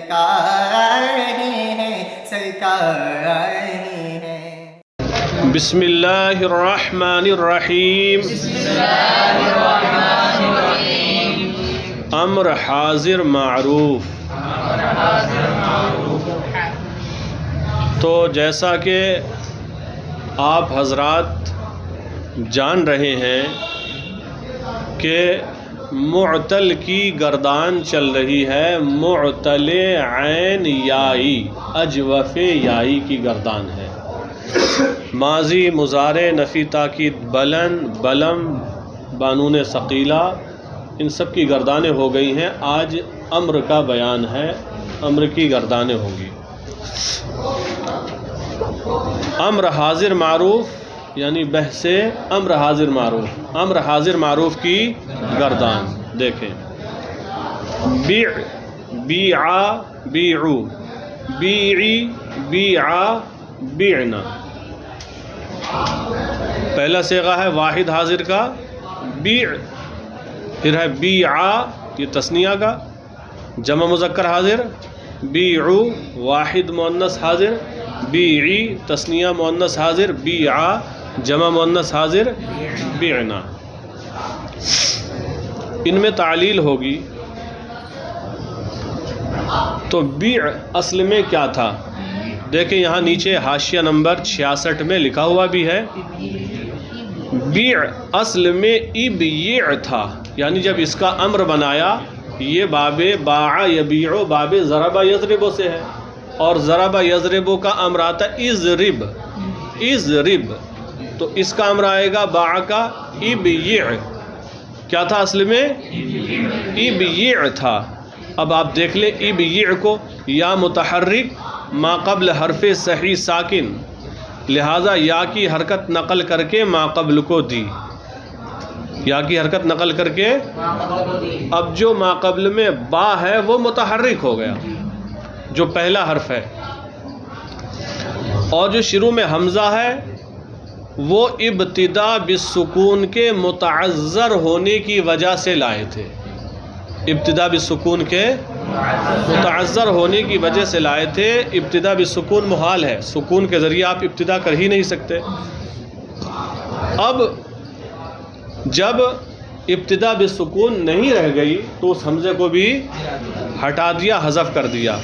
سرکار ہی ہیں، سرکار ہی ہیں۔ بسم اللہ الرحمن الرحیم۔ امر حاضر معروف۔ تو جیسا کہ آپ حضرات جان رہے ہیں کہ معتل کی گردان چل رہی ہے، معتل عین یائی اجوف یائی کی گردان ہے۔ ماضی مضارع نفی تاکید بلند بلم بانون ثقیلہ ان سب کی گردانیں ہو گئی ہیں۔ آج امر کا بیان ہے، امر کی گردانیں ہوں گی۔ امر حاضر معروف یعنی بحث امر حاضر معروف، امر حاضر معروف کی گردان دیکھیں۔ بیع بیعا بیعو، بیعی بیعا بیعنا۔ پہلا صیغہ ہے واحد حاضر کا بیع، پھر ہے بیعا یہ تثنیہ کا جمع مذکر حاضر، بیعو واحد مؤنث حاضر، بیعی تثنیہ مؤنث حاضر، بیعا جمع مؤنث حاضر، بیعنا۔ ان میں تعلیل ہوگی۔ تو بیع اصل میں کیا تھا؟ دیکھیں یہاں نیچے حاشیہ نمبر 66 میں لکھا ہوا بھی ہے۔ بیع اصل میں ابیع تھا، یعنی جب اس کا امر بنایا، یہ باب باع یبیع باب ضرب یضرب سے ہے، اور ضرب یضرب کا امر آتا اضرب، اضرب، تو اس کا امر آئے گا باع کا ابیع۔ کیا تھا اصل میں؟ ابیع تھا۔ اب آپ دیکھ لیں ابیع کو، یا متحرک ما قبل حرف صحیح ساکن، لہذا یا کی حرکت نقل کر کے ما قبل کو دی، یا کی حرکت نقل کر کے، اب جو ما قبل میں با ہے وہ متحرک ہو گیا، جو پہلا حرف ہے، اور جو شروع میں حمزہ ہے وہ ابتدا بالسکون کے متعذر ہونے کی وجہ سے لائے تھے، ابتدا بالسکون کے متعذر ہونے کی وجہ سے لائے تھے۔ ابتدا بالسکون محال ہے، سکون کے ذریعے آپ ابتدا کر ہی نہیں سکتے۔ اب جب ابتدا بالسکون نہیں رہ گئی تو اس حمزے کو بھی ہٹا دیا، حذف کر دیا۔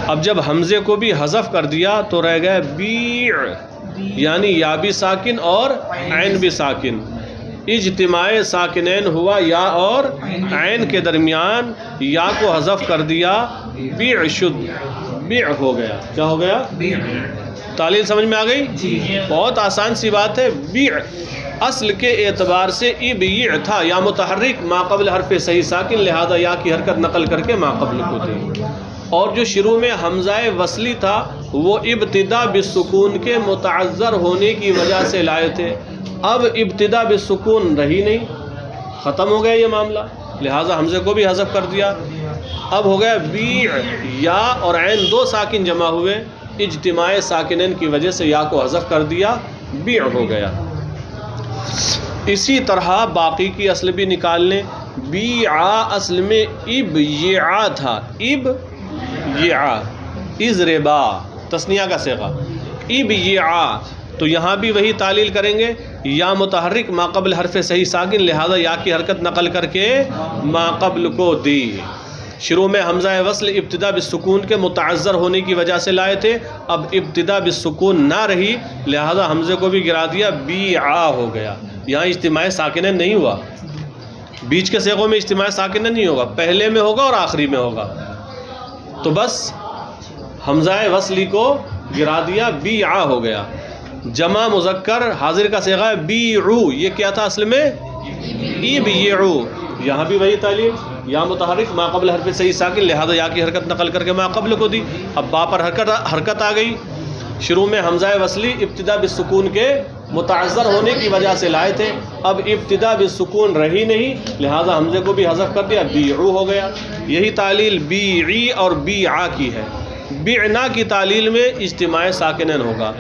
اب جب حمزے کو بھی حذف کر دیا تو رہ گئے بیع، یعنی یا بھی ساکن اور عین بھی ساکن، اجتماع ساکنین ہوا یا اور عین کے درمیان، یا کو حذف کر دیا، بیع شد، بیع ہو گیا۔ کیا ہو گیا؟ تعلیل سمجھ میں آ گئی؟ بہت آسان سی بات ہے۔ بیع اصل کے اعتبار سے ابیع تھا، یا متحرک ما قبل حرف صحیح ساکن، لہذا یا کی حرکت نقل کر کے ما قبل کو دی، اور جو شروع میں حمزہ وصلی تھا وہ ابتدا بالسکون کے متعذر ہونے کی وجہ سے لائے تھے۔ اب ابتدا بالسکون رہی نہیں، ختم ہو گیا یہ معاملہ، لہٰذا حمزے کو بھی حذف کر دیا۔ اب ہو گیا بیع، یا اور عین دو ساکن جمع ہوئے، اجتماع ساکنین کی وجہ سے یا کو حذف کر دیا، بیع ہو گیا۔ اسی طرح باقی کی اصل بھی نکال لیں۔ بیعا اصل میں ابیعا تھا، ابیعا، اضربا تثنیہ کا صیغہ، ابیعا، تو یہاں بھی وہی تعلیل کریں گے، یا متحرک ما قبل حرف صحیح ساکن، لہذا یا کی حرکت نقل کر کے ما قبل کو دی۔ شروع میں حمزہ وصل ابتدا بالسکون کے متعذر ہونے کی وجہ سے لائے تھے، اب ابتدا بالسکون نہ رہی، لہذا حمزے کو بھی گرا دیا، بیعا ہو گیا۔ یہاں اجتماع ساکنین نہیں ہوا، بیچ کے صیغوں میں اجتماع ساکنین نہیں ہوگا، پہلے میں ہوگا اور آخری میں ہوگا، تو بس حمزہ وصلی کو گرا دیا، بیعا ہو گیا۔ جمع مذکر حاضر کا صیغہ ہے بیعو، یہ کیا تھا اصل میں؟ ابیعو، یہاں بھی وہی تعلیم، یا متحرک ما قبل حرف صحیح ساکن، لہذا یا کی حرکت نقل کر کے ما قبل کو دی۔ اب با پر حرکت آ گئی، شروع میں حمزہ وصلی ابتدا بالسکون کے متعذر ہونے کی وجہ سے لائے تھے، اب ابتدا بالسکون رہی نہیں، لہذا حمزے کو بھی حذف کر دیا، بیعو ہو گیا۔ یہی تعلیل بیعی اور بیعا کی ہے۔ بیعنا کی تعلیل میں اجتماع ساکنین ہوگا،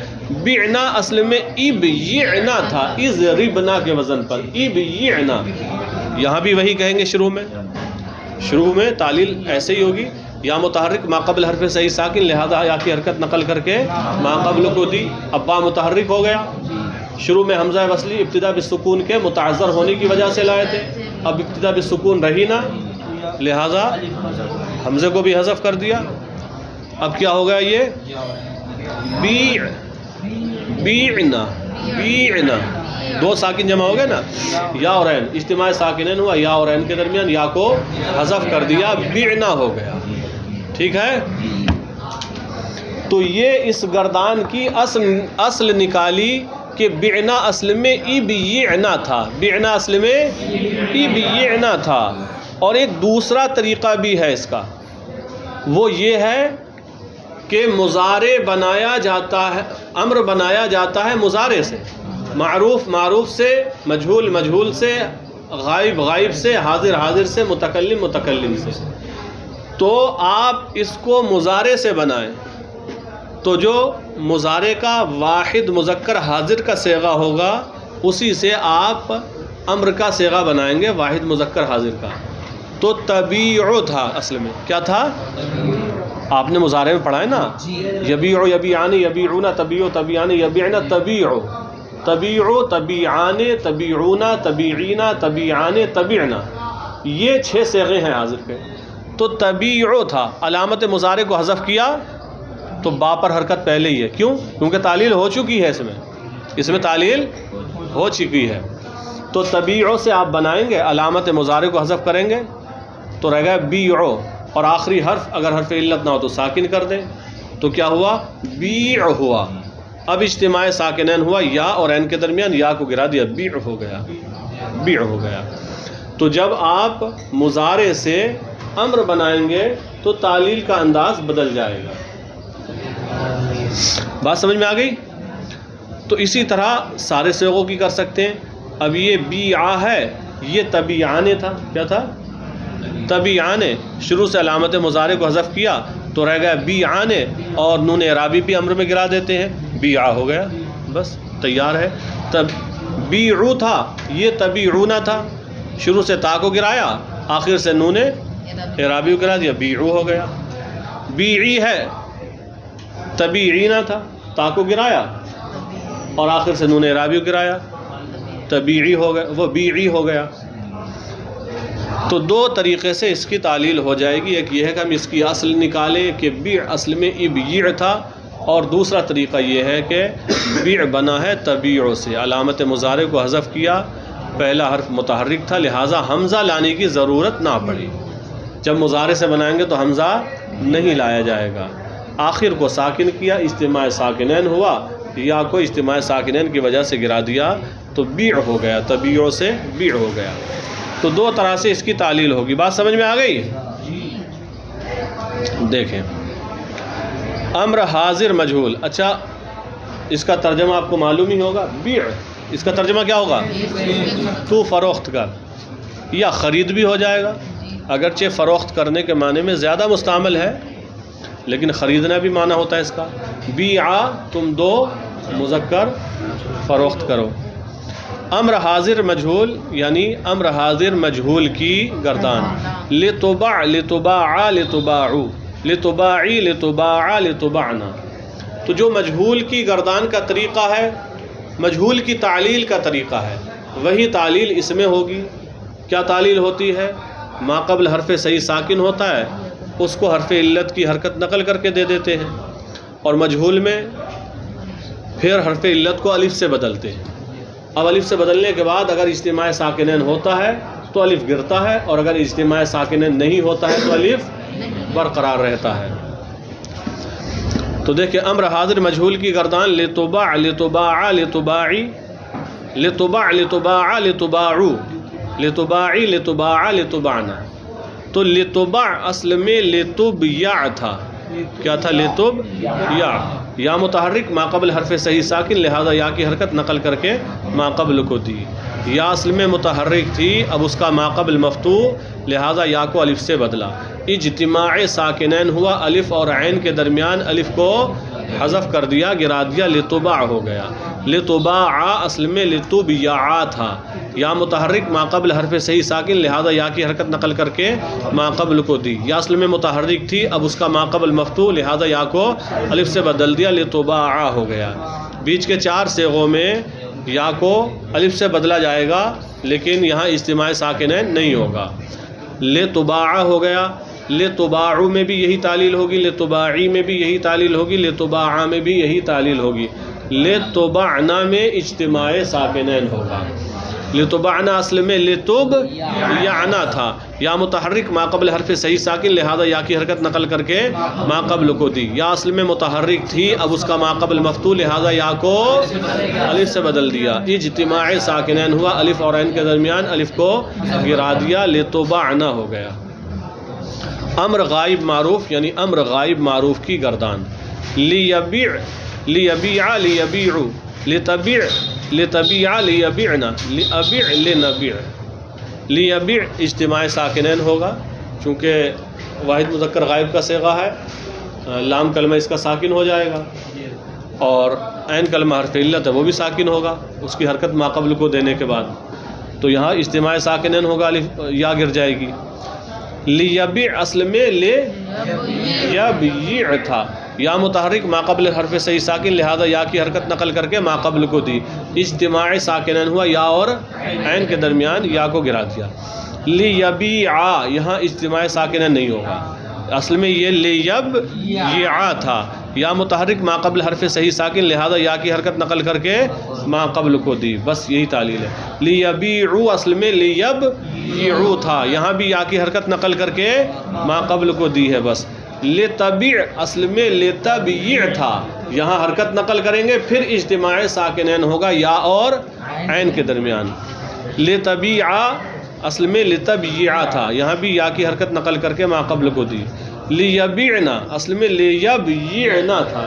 بیعنا اصل میں ابیعنا تھا، اضربنا کے وزن پر، ابیعنا، یہاں بھی وہی کہیں گے، شروع میں تعلیل ایسے ہی ہوگی، یا متحرک ما قبل حرف صحیح ساکن لہذا یا کی حرکت نقل کر کے ما قبل کو دی. اب با متحرک ہو گیا. شروع میں حمزہ وصلی ابتدا بالسکون کے متعذر ہونے کی وجہ سے لائے تھے. اب ابتدا بالسکون رہی نہ لہذا حمزے کو بھی حذف کر دیا. اب کیا ہو گیا یہ بیعنا بیعنا دو ساکن جمع ہو گئے نا یا اور عین اجتماع ساکنین ہوا یا اور عین کے درمیان یا کو حذف کر دیا بیعنا ہو گیا. ٹھیک ہے. تو یہ اس گردان کی اصل نکالی کہ بیعنا اصل میں ابیعنا تھا. بیعنا اصل میں ابیعنا تھا. اور ایک دوسرا طریقہ بھی ہے اس کا, وہ یہ ہے کہ مضارع بنایا جاتا ہے, امر بنایا جاتا ہے مضارع سے, معروف سے, مجہول سے, غائب سے, حاضر سے, متکلم سے. تو آپ اس کو مضارع سے بنائیں تو جو مضارع کا واحد مذکر حاضر کا صیغہ ہوگا اسی سے آپ امر کا صیغہ بنائیں گے واحد مذکر حاضر کا. تو تبیعو تھا اصل میں. کیا تھا؟ آپ نے مضارع میں پڑھا ہے نا, یبیعو یبیعان یبیعونا تبیعو تبیعان یبیعنا تبیعو تبیعو تبیعان تبیعونا تبیعینا تبیعان تبیعنا, یہ 6 صیغے ہیں حاضر کے. تو تبیعو تھا, علامت مضارع کو حذف کیا تو با پر حرکت پہلے ہی ہے. کیوں؟ کیونکہ تعلیل ہو چکی ہے, اس میں تعلیل ہو چکی ہے. تو تبیعو سے آپ بنائیں گے, علامت مضارع کو حذف کریں گے تو رہ گیا بیعو, اور آخری حرف اگر حرف علت نہ ہو تو ساکن کر دیں. تو کیا ہوا؟ بیع ہوا. اب اجتماع ساکنین ہوا یا اور عین کے درمیان, یا کو گرا دیا, بیع ہو گیا, بیع ہو گیا. تو جب آپ مضارع سے امر بنائیں گے تو تعلیل کا انداز بدل جائے گا. بات سمجھ میں آ گئی؟ تو اسی طرح سارے صیغوں کی کر سکتے ہیں. اب یہ بیعا ہے, یہ تبیعانے تھا. کیا تھا؟ تبیعانے. شروع سے علامت مضارع کو حذف کیا تو رہ گیا بیعانے, اور نون اعرابی بھی امر میں گرا دیتے ہیں, بیعا ہو گیا, بس تیار ہے. تب بیعو تھا, یہ تبیعونا تھا. شروع سے تا کو گرایا, آخر سے نون اعرابی کو گرا دیا, بیعو ہو گیا. بیعی ہے, تبیعینا تھا, تا کو گرایا اور آخر سے نون اعرابی کو گرایا, تبیعی ہو گیا, وہ بیعی ہو گیا. تو 2 طریقے سے اس کی تعلیل ہو جائے گی. ایک یہ ہے کہ ہم اس کی اصل نکالیں کہ بیع اصل میں ابیع تھا, اور دوسرا طریقہ یہ ہے کہ بیع بنا ہے تبیعو سے, علامت مضارع کو حذف کیا, پہلا حرف متحرک تھا لہٰذا حمزہ لانے کی ضرورت نہ پڑی. جب مضارع سے بنائیں گے تو حمزہ نہیں لایا جائے گا. آخر کو ساکن کیا, اجتماع ساکنین ہوا, یا کو اجتماع ساکنین کی وجہ سے گرا دیا تو بیع ہو گیا, تبیعو سے بیع ہو گیا. تو 2 طرح سے اس کی تعلیل ہوگی. بات سمجھ میں آ گئی؟ دیکھیں, امر حاضر مجہول. اچھا, اس کا ترجمہ آپ کو معلوم ہی ہوگا. بیع, اس کا ترجمہ کیا ہوگا؟ تو فروخت کر, یا خرید بھی ہو جائے گا, اگرچہ فروخت کرنے کے معنی میں زیادہ مستعمل ہے لیکن خریدنا بھی معنی ہوتا ہے اس کا. بیعا, تم 2 مذکر فروخت کرو. امر حاضر مجہول یعنی امر حاضر مجہول کی گردان. لتبع لتباع لتباعو لتباعی لتباع لتبعنا. تو جو مجہول کی گردان کا طریقہ ہے, مجہول کی تعلیل کا طریقہ ہے, وہی تعلیل اس میں ہوگی. کیا تعلیل ہوتی ہے؟ ما قبل حرف صحیح ساکن ہوتا ہے, اس کو حرف علت کی حرکت نقل کر کے دے دیتے ہیں, اور مجہول میں پھر حرف علت کو الف سے بدلتے ہیں. اب الف سے بدلنے کے بعد اگر اجتماع ساکنین ہوتا ہے تو الف گرتا ہے, اور اگر اجتماع ساکنین نہیں ہوتا ہے تو الف برقرار رہتا ہے. تو دیکھیں, امر حاضر مجہول کی گردان لتبع لتباع لتباعی لتبع لتباع لتباعو لتباعی لتباع لتبعنا. تو لتبع اصل میں لتبیع تھا. کیا تھا؟ لتبیع. یا متحرک ما قبل حرف صحیح ساکن لہذا یا کی حرکت نقل کر کے ما قبل کو دی. یا اصل میں متحرک تھی, اب اس کا ما قبل مفتوح لہذا یا کو الف سے بدلا. اجتماع ساکنین ہوا, الف اور عین کے درمیان الف کو حذف کر دیا, گرا دیا, لتبع ہو گیا. لتباع اصل میں لتبیع تھا، یا متحرک ما قبل حرف صحیح ساکن، لہذا یا کی حرکت نقل کر کے ما قبل کو دی، یا اصل میں متحرک تھی اب اس کا ما قبل مفتوح، لہذا یا کو الف سے بدل دیا، لتباع ہو گیا۔ بیچ کے 4 صیغوں میں یا کو الف سے بدلا جائے گا، لیکن یہاں اجتماع ساکنین نہیں ہوگا۔ لتباع ہو گیا، لتباع میں بھی یہی تعلیل ہوگی، لتباعی میں بھی یہی تعلیل ہوگی، لتباع میں بھی یہی تعلیل ہوگی۔ لتبعنا میں اجتماع ساکنین ہوگا۔ لتبعنا اصل میں لتبیعنا تھا، یا متحرک ما قبل حرف صحیح ساکن، لہذا یا کی حرکت نقل کر کے ما قبل کو دی، یا اصل میں متحرک تھی اب اس کا ما قبل مفتوح، لہذا یا کو الف سے بدل دیا، اجتماع ساکنین ہوا، الف اور عین کے درمیان الف کو گرا دیا، لتبعنا ہو گیا۔ امر غائب معروف یعنی امر غائب معروف کی گردان، لیبیع لیبیع لیبیعو، لتبیع لتبیع لیبیعنا، لابیع لنبیع۔ لیبیع اجتماع ساکنین ہوگا چونکہ واحد مذکر غائب کا صیغہ ہے، لام کلمہ اس کا ساکن ہو جائے گا، اور عین کلمہ حرف علت ہے وہ بھی ساکن ہوگا اس کی حرکت ما قبل کو دینے کے بعد، تو یہاں اجتماع ساکنین ہوگا، الف یا گر جائے گی۔ لیبیع اصل میں لیبیع تھا، یا متحرک ما قبل حرف صحیح ساکن، لہذا یا کی حرکت نقل کر کے ما قبل کو دی، اجتماع ساکنین ہوا، یا اور عین کے درمیان یا کو گرا دیا۔ لیبیع یہاں اجتماع ساکنین نہیں ہوگا، اصل میں یہ لیبیع تھا، یا متحرک ما قبل حرف صحیح ساکن، لہذا یا کی حرکت نقل کر کے ما قبل کو دی، بس یہی تعلیل ہے۔ لیبیعو اصل میں لیبیعو تھا، یہاں بھی یا کی حرکت نقل کر کے ما قبل کو دی ہے بس۔ لتبیع اصل میں لتبیع تھا، یہاں حرکت نقل کریں گے پھر اجتماع ساکنین ہوگا یا اور عین کے درمیان۔ لتبیع اصل میں لتبیع تھا، یہاں بھی یا کی حرکت نقل کر کے ما قبل کو دی۔ لیبیعنا اصل میں لیبیعنا تھا،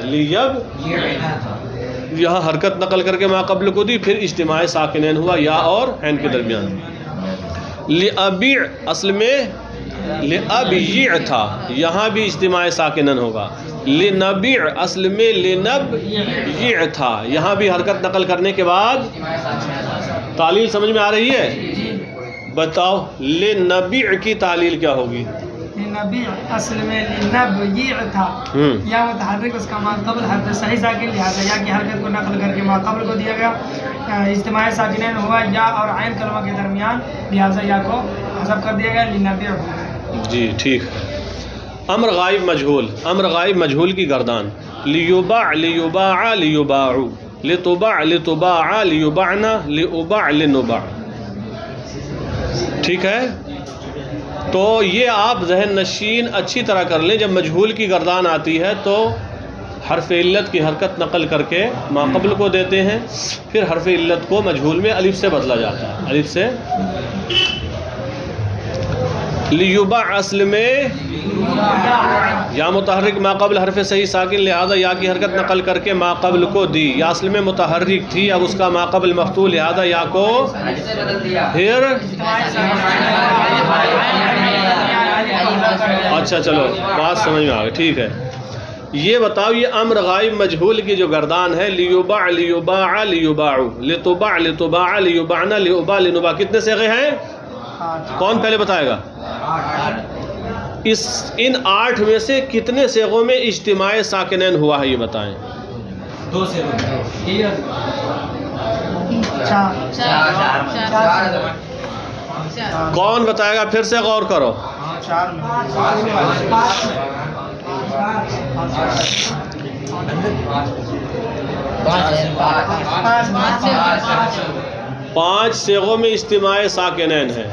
یہاں حرکت نقل کر کے ما قبل کو دی، پھر اجتماع ساکنین ہوا یا اور عین کے درمیان۔ لابیع اصل میں لابیع تھا، یہاں بھی اجتماع ساکنن ہوگا۔ لنبیع اصل میں لنبیع تھا، یہاں بھی حرکت نقل کرنے کے بعد تعلیل سمجھ میں آ رہی ہے؟ بتاؤ لنبیع کی تعلیل کیا ہوگی؟ لنبیع اصل میں لنبیع تھا، یا متحرک اس کا ما قبل حرف صحیح ساکن، لہذا یا کی حرکت کو نقل کر کے ما قبل کو دیا گیا، اجتماع ساکنین ہوا یا اور عین کلمہ کے درمیان، لہذا یا کو حذف کر دیا گیا، لنبیع ہو گیا۔ جی ٹھیک ہے۔ امر غائب مجہول، امر غائب مجہول کی گردان، لیباع لیباع لیباعو، لتباع لتباع لیبعنا، لاباع لنباع، ٹھیک ہے؟ تو یہ آپ ذہن نشین اچھی طرح کر لیں، جب مجہول کی گردان آتی ہے تو حرف علت کی حرکت نقل کر کے ما قبل کو دیتے ہیں، پھر حرف علت کو مجہول میں الف سے بدلا جاتا ہے، الف سے۔ لیباع اصل میں یا متحرک ما قبل حرف صحیح ساکن، لہذا یا کی حرکت نقل کر کے ما قبل کو دی، یا اصل میں متحرک تھی اب اس کا ما قبل مفتوح، لہذا یا کو پھر اچھا چلو بات سمجھ میں آ گئی، ٹھیک ہے۔ یہ بتاؤ یہ امر غائب مجہول کی جو گردان ہے، لیباع لیباع لیباعو، لتباع لتباع لیبعنا، لاباع لنباع، کتنے صیغے ہیں؟ کون پہلے بتائے گا؟ ان 8 میں سے کتنے صیغوں میں اجتماع ساکنین ہوا ہے یہ بتائیں؟ 2 سے کون بتائے گا؟ پھر سے غور کرو۔ 5 صیغوں میں اجتماع ساکنین ہے۔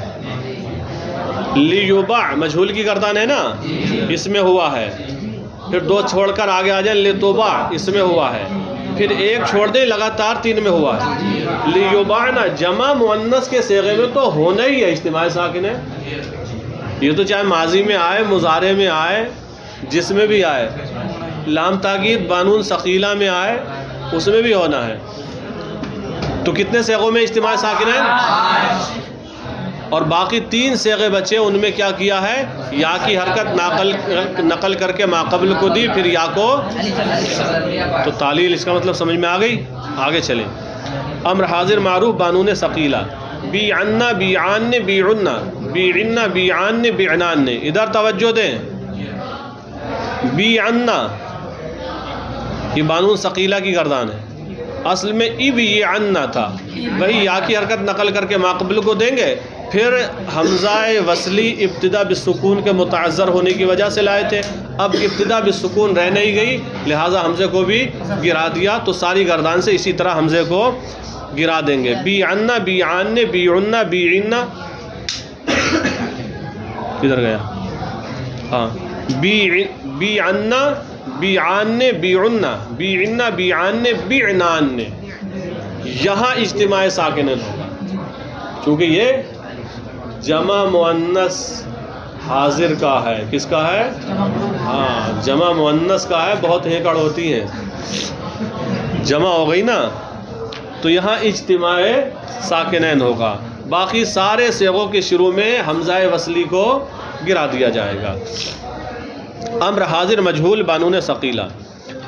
لیباع مجہول کی گردان ہے نا، اس میں ہوا ہے، پھر 2 چھوڑ کر آگے آ جائیں، لتباع اس میں ہوا ہے، پھر 1 چھوڑ دیں، لگاتار 3 میں ہوا ہے۔ لیبعنا جمع مؤنث کے صیغے میں تو ہونا ہی ہے اجتماع ساکن ہے، یہ تو چاہے ماضی میں آئے، مضارع میں آئے، جس میں بھی آئے، لام تاکید بانون ثقیلہ میں آئے، اس میں بھی ہونا ہے۔ تو کتنے صیغوں میں اجتماع ساکن ہے؟ اور باقی 3 صیغے بچے، ان میں کیا کیا ہے؟ یا کی حرکت نقل کر کے ما قبل کو دی، پھر یا کو، تو تعلیل اس کا مطلب سمجھ میں آ گئی۔ آگے چلیں. امر حاضر معروف بانون ثقیلہ. بیعنا بیعان بیعنا بیعنا بیعان بیعنان. ادھر توجہ دیں. بیعنا یہ بانون ثقیلہ کی گردان ہے. اصل میں اب یہ عنا تھا، وہی یا کی حرکت نقل کر کے ماقبل کو دیں گے. پھر حمزہ وصلی ابتدا بالسکون کے متعذر ہونے کی وجہ سے لائے تھے. اب ابتدا بالسکون رہ نہیں گئی، لہٰذا حمزے کو بھی گرا دیا. تو ساری گردان سے اسی طرح حمزے کو گرا دیں گے. بی عنا بی عان بی عنا بی عنا. کدھر گیا؟ ہاں بی عنا بی عان بی عنا بی عنا بی عان بی عنان. یہاں اجتماع ساکنین ہوگا چونکہ یہ جمع مؤنث حاضر کا ہے. کس کا ہے؟ ہاں جمع مؤنث کا ہے. بہت ہیکڑ ہوتی ہیں، جمع ہو گئی نا، تو یہاں اجتماع ساکنین ہوگا. باقی سارے صیغوں کے شروع میں حمزہ وصلی کو گرا دیا جائے گا. امر حاضر مجہول بانون ثقیلہ.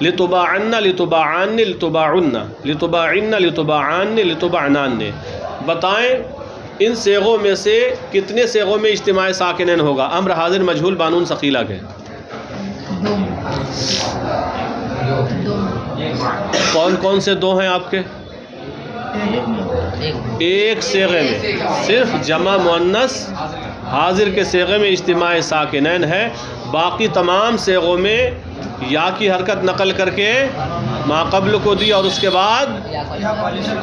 لتباعن لتباعن لتباعن لتباعن لتباعن لتباعنان. بتائیں ان صیغوں میں سے کتنے صیغوں میں اجتماع ساکنین ہوگا امر حاضر مجہول بانون ثقیلہ کے؟ کون کون سے دو ہیں آپ کے؟ ایک صیغے میں صرف جمع مؤنث حاضر کے صیغے میں اجتماع ساکنین ہے. باقی تمام صیغوں میں یا کی حرکت نقل کر کے ما قبل کو دی اور اس کے بعد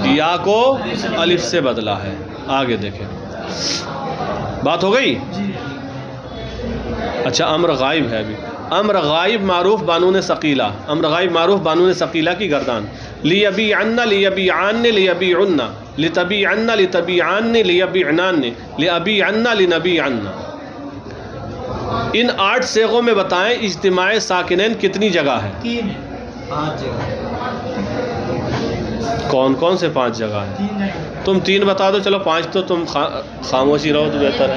یا کو الف سے بدلا ہے. آگے دیکھیں، بات ہو گئی. اچھا امر غائب ہے ابھی. امر غائب معروف بانون ثقیلہ. امر غائب معروف بانون ثقیلہ کی گردان. لیبیعن لیبیعان لیبیعن لتبیعن لتبیعان لیبیعنان لابیعن لنبیعن. ان 8 صیغوں میں بتائیں اجتماع ساکنین کتنی جگہ ہے؟ 3 5 جگہ. کون کون سے 5 جگہ ہیں؟ 3 جگہ. تم 3 بتا دو. چلو 5 تو تم خاموشی رہو تو بہتر ہے.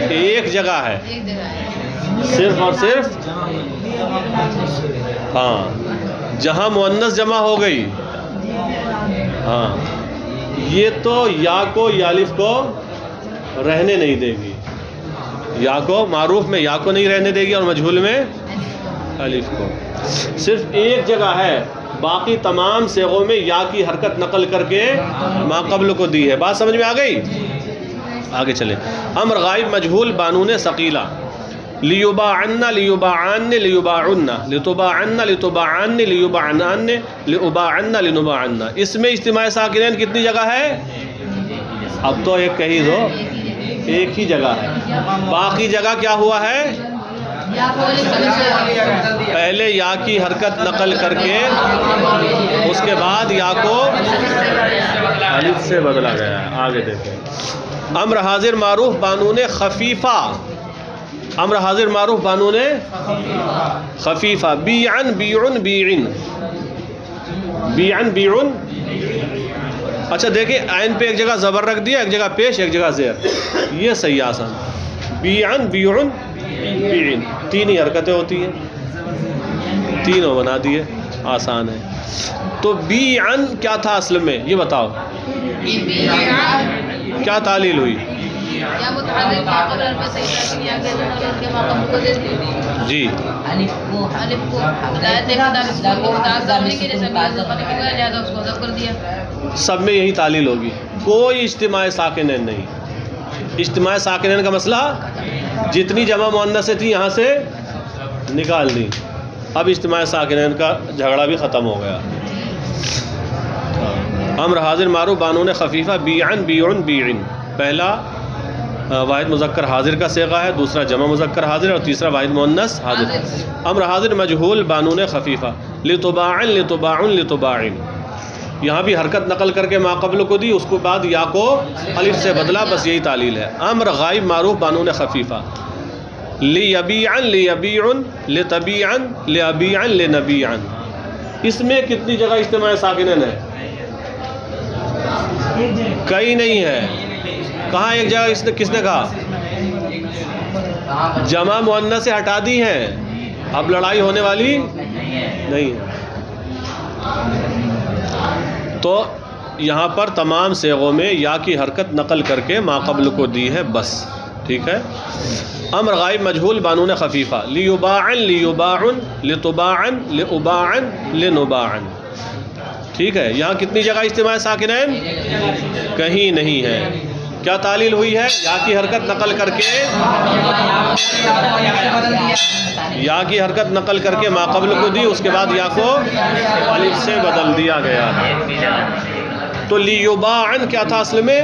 ایک جگہ ہے صرف اور صرف. ہاں جہاں مؤنث جمع ہو گئی. ہاں یہ تو یا کو یا الف کو رہنے نہیں دے گی. یا کو معروف میں یا کو نہیں رہنے دے گی اور مجہول میں الف کو. صرف ایک جگہ ہے، باقی تمام صیغوں میں یا کی حرکت نقل کر کے ما قبل کو دی ہے. بات سمجھ میں آ گئی؟ آگے چلیں. امر غائب مجہول بانون ثقیلہ. لیباعن لیباعان لیباعن لتباعن لتباعن لیباعنان لاباعن لنباعن. اس میں اجتماع ساکنین کتنی جگہ ہے؟ اب تو ایک کہی دو. ایک ہی جگہ ہے. باقی جگہ کیا ہوا ہے؟ پہلے یا کی حرکت نقل کر کے اس کے بعد یا کو الف سے بدلا گیا ہے. آگے دیکھیں. امر حاضر معروف بانون خفیفہ. امر حاضر معروف بانون خفیفہ. بیعن بیعن بیعن بیعن بیعن. اچھا دیکھیں عین پہ ایک جگہ زبر رکھ دیا، ایک جگہ پیش، ایک جگہ زیر. یہ صحیح آسان. بیعن بیعن بیعن 3 ہی حرکتیں ہوتی ہیں، تینوں بنا دیے. آسان ہے. تو بیعن کیا تھا اصل میں یہ بتاؤ. کیا تعلیل ہوئی؟ جی سب میں یہی تعلیل ہوگی. کوئی اجتماع ساکنین نہیں. اجتماع ساکنین کا مسئلہ جتنی جمع مؤنث تھی یہاں سے نکال دی. اب اجتماع ساکنین کا جھگڑا بھی ختم ہو گیا. امر حاضر معروف بانون خفیفہ. بیعن بیعن بیعن. پہلا واحد مذکر حاضر کا صیغہ ہے، دوسرا جمع مذکر حاضر اور تیسرا واحد مؤنث حاضر. امر حاضر مجہول بانون خفیفہ. لتباعن لتباعن لتباعن. یہاں بھی حرکت نقل کر کے ما قبل کو دی، اس کے بعد یا کو الف سے بدلا. بس یہی تعلیل ہے. امر غائب معروف بانون خفیفہ. لیبیعن لیبیعن لتبیعن لابیعن لنبیعن. اس میں کتنی جگہ اجتماع ساکنین ہے؟ کئی نہیں ہے. کہاں ایک جگہ کس نے کہا؟ جمع مؤنث سے ہٹا دی ہیں. اب لڑائی ہونے والی نہیں ہے. تو یہاں پر تمام صیغوں میں یا کی حرکت نقل کر کے ما قبل کو دی ہے بس. ٹھیک ہے. امر غائب مجہول بانون خفیفہ لیباعن لیباعن لطباعن لاباعن لنباعن. ٹھیک ہے. یہاں کتنی جگہ اجتماع ساکنین؟ کہیں نہیں ہے. کیا تعلیل ہوئی ہے؟ یا کی حرکت نقل کر کے ما قبل کو دی، اس کے بعد یا کو الف سے بدل دیا گیا ہے. تو لیباعن کیا تھا اصل میں؟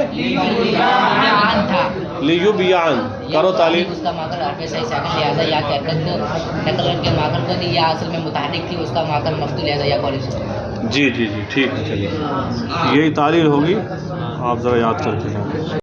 لیبیعن. کرو تعلیل. اس کا ماخذ حرف صحیح ساکن لہذا یا کی حرکت کو نقل کر کے ماخذ کو دی، یا اصل میں متحرک تھی اس کا ماخذ مفتوح لہذا یا کو الف سے. جی ٹھیک ہے. چلیے یہی تعلیل ہوگی، آپ ذرا یاد کرتے ہیں.